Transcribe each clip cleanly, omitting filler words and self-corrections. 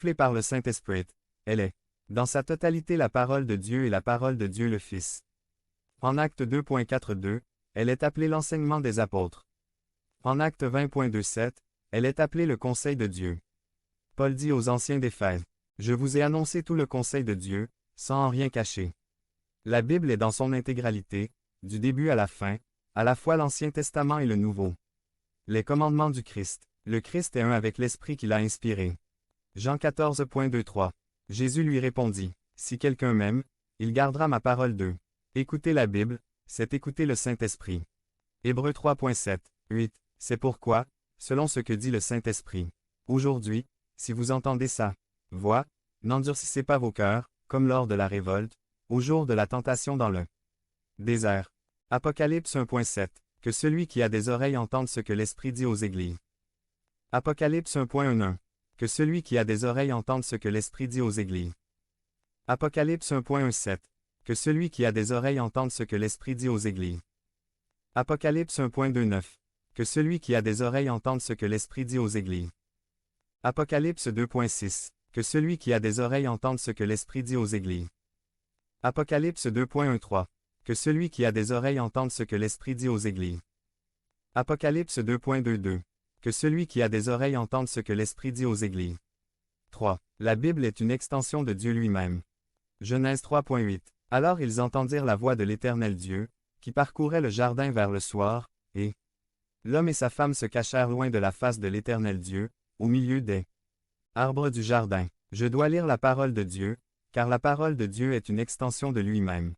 Soufflée par le Saint-Esprit, elle est, dans sa totalité, la parole de Dieu et la parole de Dieu le Fils. En Acte 2.42, elle est appelée l'enseignement des apôtres. En Acte 20.27, elle est appelée le conseil de Dieu. Paul dit aux anciens d'Éphèse, « Je vous ai annoncé tout le conseil de Dieu, sans en rien cacher. » La Bible est dans son intégralité, du début à la fois l'Ancien Testament et le Nouveau. Les commandements du Christ. Le Christ est un avec l'Esprit qui l'a inspiré. Jean 14.23. Jésus lui répondit, « Si quelqu'un m'aime, il gardera ma parole d'eux. » Écouter la Bible, c'est écouter le Saint-Esprit. Hébreux 3.7. 8. C'est pourquoi, selon ce que dit le Saint-Esprit, aujourd'hui, si vous entendez sa voix, n'endurcissez pas vos cœurs, comme lors de la révolte, au jour de la tentation dans le désert. Apocalypse 1.7. Que celui qui a des oreilles entende ce que l'Esprit dit aux églises. Apocalypse 1.1. Que celui qui a des oreilles entende ce que l'Esprit dit aux églises. Apocalypse 1.17. Que celui qui a des oreilles entende ce que l'Esprit dit aux églises. Apocalypse 1.29. Que celui qui a des oreilles entende ce que l'Esprit dit aux églises. Apocalypse 2.6. Que celui qui a des oreilles entende ce que l'Esprit dit aux églises. Apocalypse 2.13. Que celui qui a des oreilles entende ce que l'Esprit dit aux églises. Apocalypse 2.22. Que celui qui a des oreilles entende ce que l'Esprit dit aux églises. 3. La Bible est une extension de Dieu lui-même. Genèse 3.8. Alors ils entendirent la voix de l'Éternel Dieu, qui parcourait le jardin vers le soir, et l'homme et sa femme se cachèrent loin de la face de l'Éternel Dieu, au milieu des arbres du jardin. Je dois lire la parole de Dieu, car la parole de Dieu est une extension de lui-même.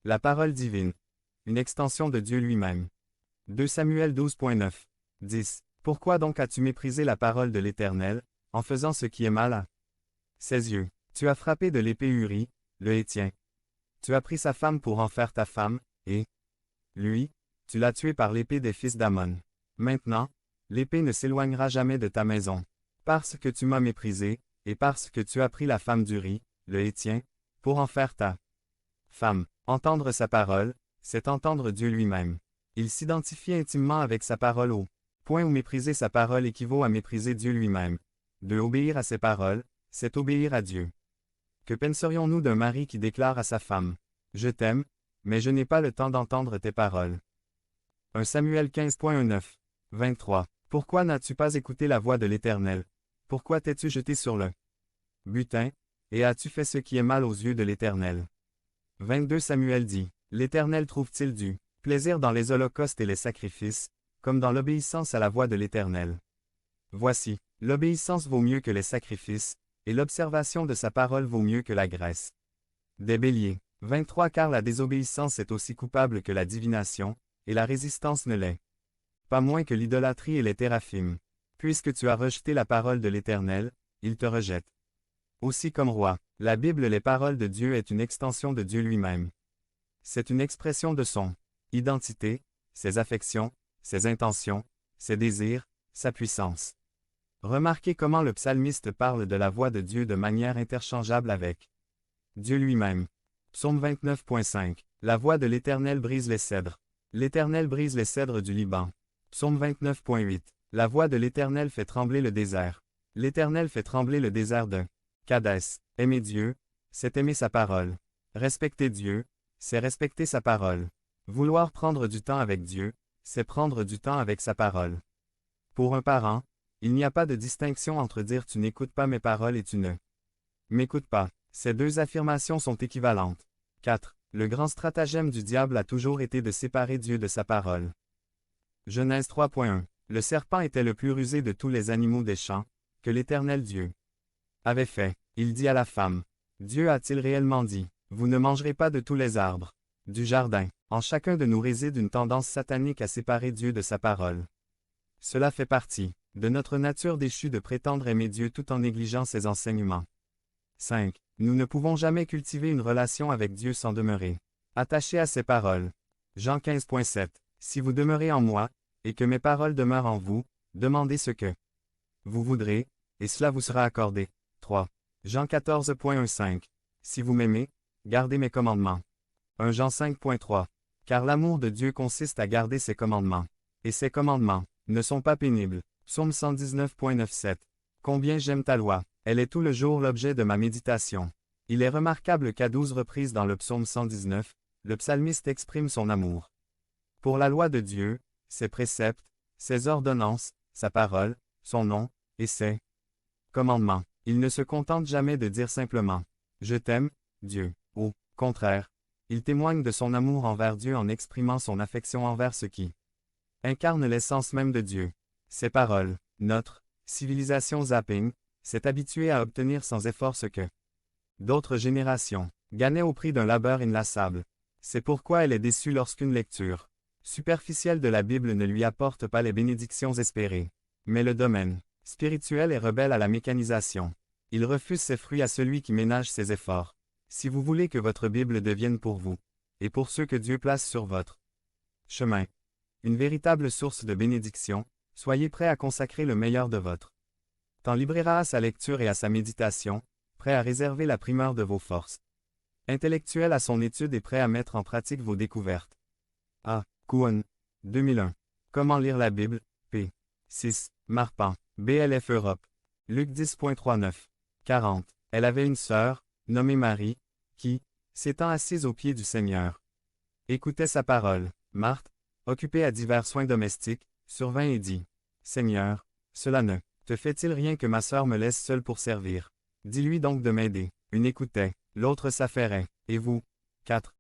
La parole divine. Une extension de Dieu lui-même. 2 Samuel 12.9. 10. Pourquoi donc as-tu méprisé la parole de l'Éternel, en faisant ce qui est mal à ses yeux? Tu as frappé de l'épée Uri, le Hétien. Tu as pris sa femme pour en faire ta femme, et lui, tu l'as tué par l'épée des fils d'Ammon. Maintenant, l'épée ne s'éloignera jamais de ta maison. Parce que tu m'as méprisé, et parce que tu as pris la femme d'Uri, le Hétien, pour en faire ta femme. Entendre sa parole, c'est entendre Dieu lui-même. Il s'identifie intimement avec sa parole au point où mépriser sa parole équivaut à mépriser Dieu lui-même. De obéir à ses paroles, c'est obéir à Dieu. Que penserions-nous d'un mari qui déclare à sa femme, « Je t'aime, mais je n'ai pas le temps d'entendre tes paroles. » 1 Samuel 15.9. 23. Pourquoi n'as-tu pas écouté la voix de l'Éternel? Pourquoi t'es-tu jeté sur le butin, et as-tu fait ce qui est mal aux yeux de l'Éternel? 22 Samuel dit, « L'Éternel trouve-t-il du plaisir dans les holocaustes et les sacrifices, comme dans l'obéissance à la voix de l'Éternel? » Voici, l'obéissance vaut mieux que les sacrifices, et l'observation de sa parole vaut mieux que la graisse des béliers. 23 Car la désobéissance est aussi coupable que la divination, et la résistance ne l'est pas moins que l'idolâtrie et les théraphim. Puisque tu as rejeté la parole de l'Éternel, il te rejette aussi comme roi. La Bible, les paroles de Dieu, est une extension de Dieu lui-même. C'est une expression de son identité, ses affections, ses intentions, ses désirs, sa puissance. Remarquez comment le psalmiste parle de la voix de Dieu de manière interchangeable avec Dieu lui-même. Psaume 29.5. La voix de l'Éternel brise les cèdres. L'Éternel brise les cèdres du Liban. Psaume 29.8. La voix de l'Éternel fait trembler le désert. L'Éternel fait trembler le désert de Kadès. Aimer Dieu, c'est aimer sa parole. Respecter Dieu, c'est respecter sa parole. Vouloir prendre du temps avec Dieu, c'est prendre du temps avec sa parole. Pour un parent, il n'y a pas de distinction entre dire tu n'écoutes pas mes paroles et tu ne m'écoutes pas. Ces deux affirmations sont équivalentes. 4. Le grand stratagème du diable a toujours été de séparer Dieu de sa parole. Genèse 3.1. Le serpent était le plus rusé de tous les animaux des champs, que l'Éternel Dieu avait fait. Il dit à la femme, « Dieu a-t-il réellement dit, vous ne mangerez pas de tous les arbres du jardin. » En chacun de nous réside une tendance satanique à séparer Dieu de sa parole. Cela fait partie de notre nature déchue de prétendre aimer Dieu tout en négligeant ses enseignements. 5. Nous ne pouvons jamais cultiver une relation avec Dieu sans demeurer attachés à ses paroles. Jean 15.7. Si vous demeurez en moi, et que mes paroles demeurent en vous, demandez ce que vous voudrez, et cela vous sera accordé. 3. Jean 14.15. Si vous m'aimez, gardez mes commandements. 1 Jean 5.3. Car l'amour de Dieu consiste à garder ses commandements. Et ses commandements ne sont pas pénibles. Psaume 119.97. Combien j'aime ta loi. Elle est tout le jour l'objet de ma méditation. Il est remarquable qu'à 12 reprises dans le psaume 119, le psalmiste exprime son amour pour la loi de Dieu, ses préceptes, ses ordonnances, sa parole, son nom, et ses commandements. Il ne se contente jamais de dire simplement « Je t'aime, Dieu ». Au contraire, il témoigne de son amour envers Dieu en exprimant son affection envers ce qui incarne l'essence même de Dieu. Ces paroles, notre civilisation zapping, s'est habituée à obtenir sans effort ce que d'autres générations gagnaient au prix d'un labeur inlassable. C'est pourquoi elle est déçue lorsqu'une lecture superficielle de la Bible ne lui apporte pas les bénédictions espérées. Mais le domaine spirituel est rebelle à la mécanisation. Il refuse ses fruits à celui qui ménage ses efforts. Si vous voulez que votre Bible devienne pour vous, et pour ceux que Dieu place sur votre chemin, une véritable source de bénédiction, soyez prêt à consacrer le meilleur de votre temps libraire à sa lecture et à sa méditation, prêt à réserver la primeur de vos forces intellectuelles à son étude et prêt à mettre en pratique vos découvertes. A. Kuhn, 2001. Comment lire la Bible, p. 6. Marpan, BLF Europe. Luc 10.39. 40. Elle avait une sœur, nommée Marie, qui, s'étant assise aux pieds du Seigneur, écoutait sa parole. Marthe, occupée à divers soins domestiques, survint et dit, « Seigneur, cela ne te fait-il rien que ma sœur me laisse seule pour servir? Dis-lui donc de m'aider. » Une écoutait, l'autre s'affairait. Et vous? 4.